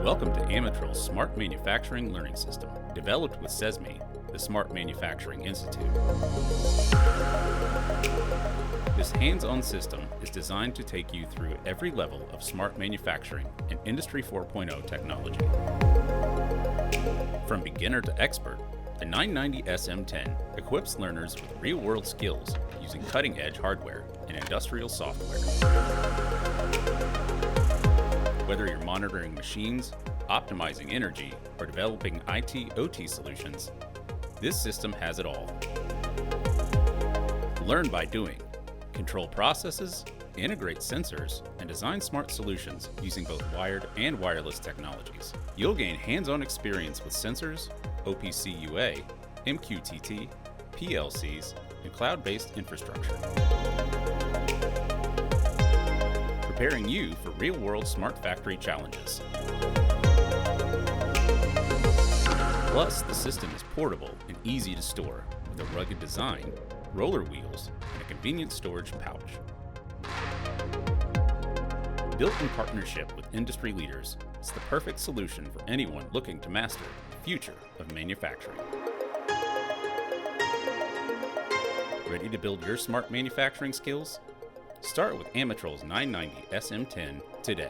Welcome to Amatrol's Smart Manufacturing Learning System, developed with CESMII, the Smart Manufacturing Institute. This hands-on system is designed to take you through every level of smart manufacturing and Industry 4.0 technology. From beginner to expert, the 990 SM10 equips learners with real-world skills using cutting-edge hardware and industrial software. Whether you're monitoring machines, optimizing energy, or developing IT/OT solutions, this system has it all. Learn by doing. Control processes, integrate sensors, and design smart solutions using both wired and wireless technologies. You'll gain hands-on experience with sensors, OPC UA, MQTT, PLCs, and cloud-based infrastructure. Preparing you for real-world smart factory challenges. Plus, the system is portable and easy to store with a rugged design, roller wheels, and a convenient storage pouch. Built in partnership with industry leaders, it's the perfect solution for anyone looking to master the future of manufacturing. Ready to build your smart manufacturing skills? Start with Amatrol's 990 SM10 today.